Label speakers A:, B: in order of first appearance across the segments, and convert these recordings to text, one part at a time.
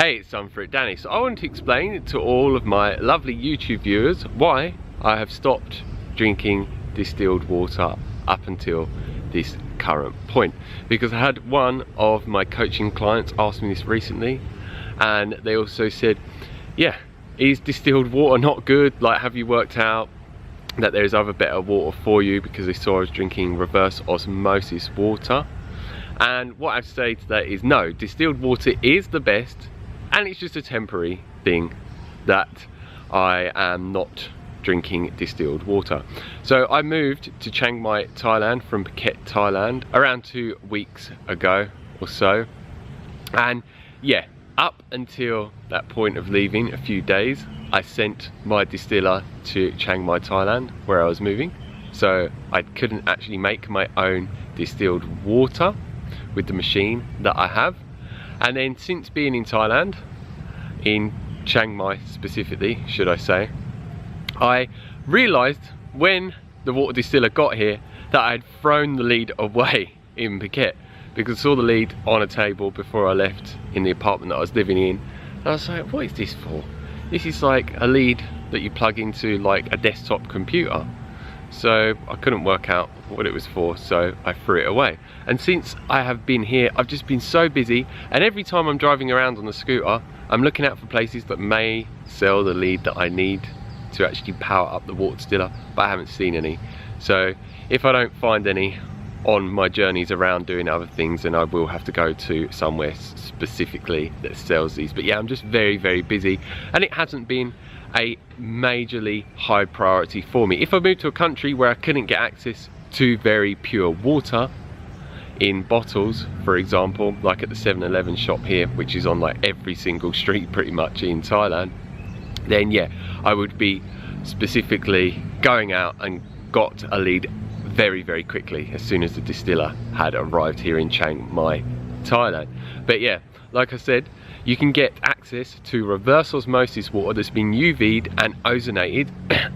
A: Hey, it's Danny. So I want to explain to all of my lovely YouTube viewers why I have stopped drinking distilled water up until this current point. Because I had one of my coaching clients ask me this recently, and they also said, yeah, is distilled water not good? Like, have you worked out that there's other better water for you? Because they saw I was drinking reverse osmosis water. And what I say to that is no, distilled water is the best, and it's just a temporary thing that I am not drinking distilled water. So I moved to Chiang Mai, Thailand from Phuket, Thailand around 2 weeks ago or so. And yeah, up until that point of leaving, a few days, I sent my distiller to Chiang Mai, Thailand, where I was moving. So I couldn't actually make my own distilled water with the machine that I have. And then since being in Thailand, in Chiang Mai specifically, should I say, I realised when the water distiller got here that I had thrown the lead away in Phuket, because I saw the lead on a table before I left in the apartment that I was living in. And I was like, what is this for? This is like a lead that you plug into like a desktop computer. So I couldn't work out what it was for, so I threw it away. And since I have been here, I've just been so busy, and every time I'm driving around on the scooter, I'm looking out for places that may sell the lead that I need to actually power up the water distiller, but I haven't seen any. So if I don't find any on my journeys around doing other things, then I will have to go to somewhere specifically that sells these. But yeah, I'm just very, very busy, and it hasn't been a majorly high priority for me. If I moved to a country where I couldn't get access to very pure water in bottles, for example, like at the 7-Eleven shop here, which is on like every single street pretty much in Thailand, then yeah, I would be specifically going out and got a lead very, very quickly as soon as the distiller had arrived here in Chiang Mai, Thailand. But yeah, like I said, you can get access to reverse osmosis water that's been UV'd and ozonated,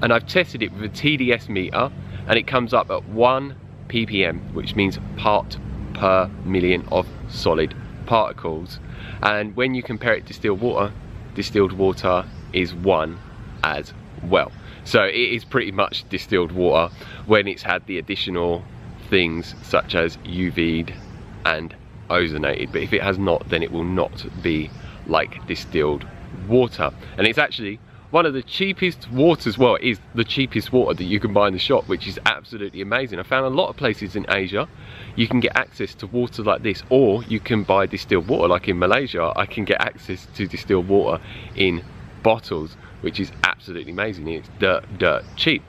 A: and I've tested it with a TDS meter, and it comes up at 1 ppm, which means part per million of solid particles. And when you compare it to distilled water is 1 as well. So it is pretty much distilled water when it's had the additional things such as UV'd and ozonated. But if it has not, then it will not be like distilled water. And it's actually one of the cheapest waters. Well, it is the cheapest water that you can buy in the shop, which is absolutely amazing. I found a lot of places in Asia you can get access to water like this, or you can buy distilled water. Like in Malaysia, I can get access to distilled water in bottles, which is absolutely amazing. It's dirt cheap.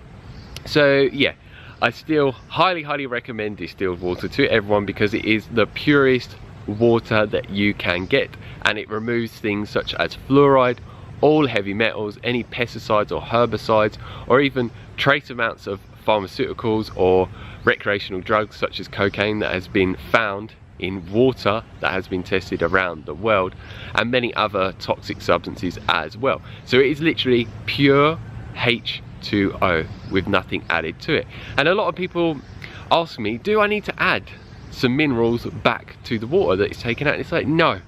A: So yeah, I still highly recommend distilled water to everyone, because it is the purest water that you can get, and it removes things such as fluoride, all heavy metals, any pesticides or herbicides, or even trace amounts of pharmaceuticals or recreational drugs such as cocaine that has been found in water that has been tested around the world, and many other toxic substances as well. So it is literally pure H2O with nothing added to it. And a lot of people ask me, do I need to add some minerals back to the water that is taken out? And it's like, no,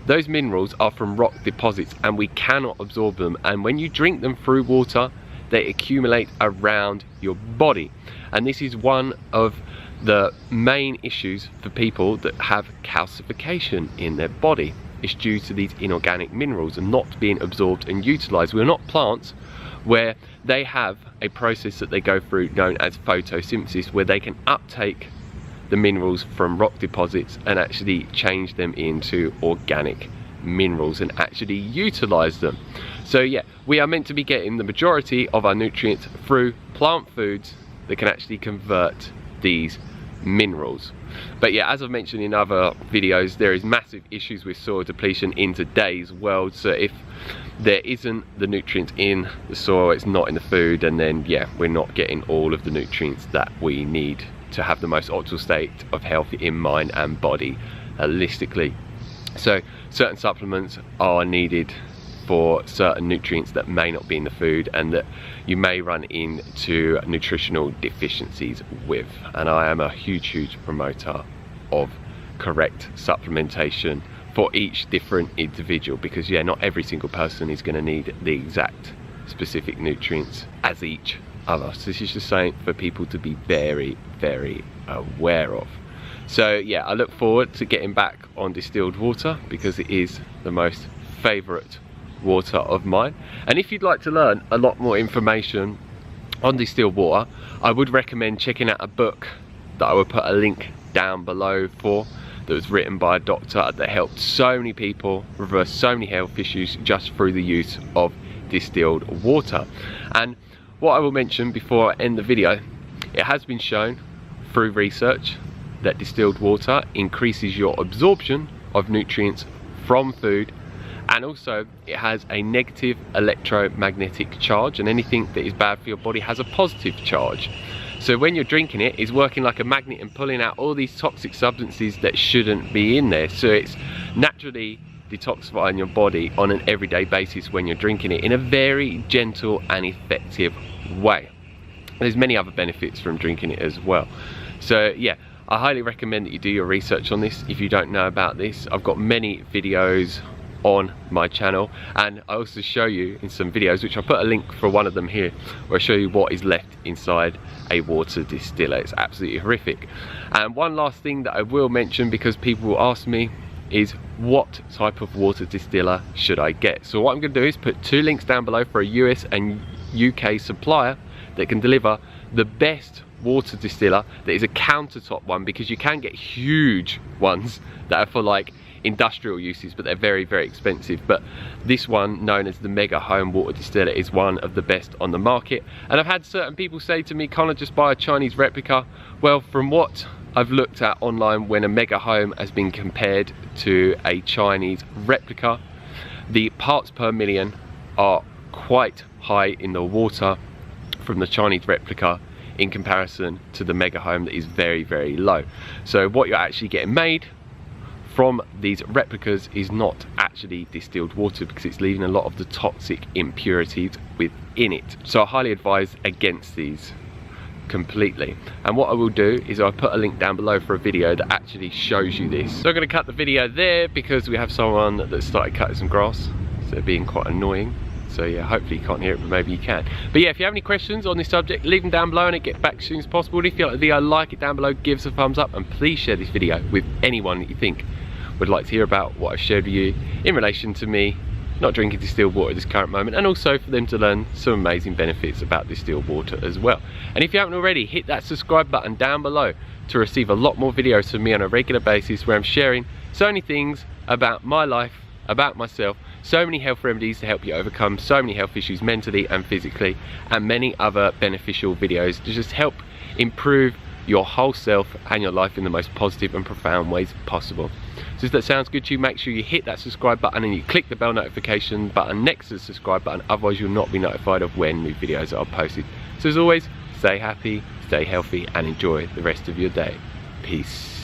A: those minerals are from rock deposits and we cannot absorb them, and when you drink them through water, they accumulate around your body. And this is one of the main issues for people that have calcification in their body. It's due to these inorganic minerals and not being absorbed and utilized. We're not plants, where they have a process that they go through known as photosynthesis, where they can uptake the minerals from rock deposits and actually change them into organic minerals and actually utilize them. So yeah, we are meant to be getting the majority of our nutrients through plant foods that can actually convert these minerals. But yeah, as I've mentioned in other videos, there is massive issues with soil depletion in today's world. So if there isn't the nutrients in the soil, it's not in the food, and then yeah, we're not getting all of the nutrients that we need to have the most optimal state of health in mind and body holistically. So certain supplements are needed for certain nutrients that may not be in the food and that you may run into nutritional deficiencies with. And I am a huge promoter of correct supplementation for each different individual, because yeah, not every single person is going to need the exact specific nutrients as each other. So this is just something for people to be very, very aware of. So yeah, I look forward to getting back on distilled water because it is the most favourite water of mine. And if you'd like to learn a lot more information on distilled water, I would recommend checking out a book that I will put a link down below for, that was written by a doctor that helped so many people reverse so many health issues just through the use of distilled water. And what I will mention before I end the video, it has been shown through research that distilled water increases your absorption of nutrients from food, and also it has a negative electromagnetic charge, and anything that is bad for your body has a positive charge. So when you're drinking it, it's working like a magnet and pulling out all these toxic substances that shouldn't be in there. So it's naturally detoxifying your body on an everyday basis when you're drinking it in a very gentle and effective way. There's many other benefits from drinking it as well. So yeah, I highly recommend that you do your research on this if you don't know about this. I've got many videos on my channel, and I also show you in some videos, which I'll put a link for one of them here, where I show you what is left inside a water distiller. It's absolutely horrific. And one last thing that I will mention, because people will ask me, is what type of water distiller should I get? So what I'm going to do is put 2 links down below for a US and UK supplier that can deliver the best water distiller that is a countertop one, because you can get huge ones that are for like industrial uses, but they're very, very expensive. But this one, known as the Mega Home Water Distiller, is one of the best on the market. And I've had certain people say to me, can't I just buy a Chinese replica? Well, from what I've looked at online, when a Mega Home has been compared to a Chinese replica, the parts per million are quite high in the water from the Chinese replica in comparison to the Mega Home that is very, very low. So what you're actually getting made from these replicas is not actually distilled water, because it's leaving a lot of the toxic impurities within it. So I highly advise against these completely. And what I will do is I'll put a link down below for a video that actually shows you this. So I'm going to cut the video there because we have someone that started cutting some grass, so they're being quite annoying. So yeah, hopefully you can't hear it, but maybe you can. But yeah, if you have any questions on this subject, leave them down below and I'll get back as soon as possible. And if you like the video, like it down below, give us a thumbs up, and please share this video with anyone that you think would like to hear about what I've shared with you in relation to me not drinking distilled water at this current moment, and also for them to learn some amazing benefits about distilled water as well. And if you haven't already, hit that subscribe button down below to receive a lot more videos from me on a regular basis, where I'm sharing so many things about my life, about myself, so many health remedies to help you overcome so many health issues mentally and physically, and many other beneficial videos to just help improve your whole self and your life in the most positive and profound ways possible. So if that sounds good to you, make sure you hit that subscribe button and you click the bell notification button next to the subscribe button, otherwise you'll not be notified of when new videos are posted. So as always, stay happy, stay healthy, and enjoy the rest of your day. Peace.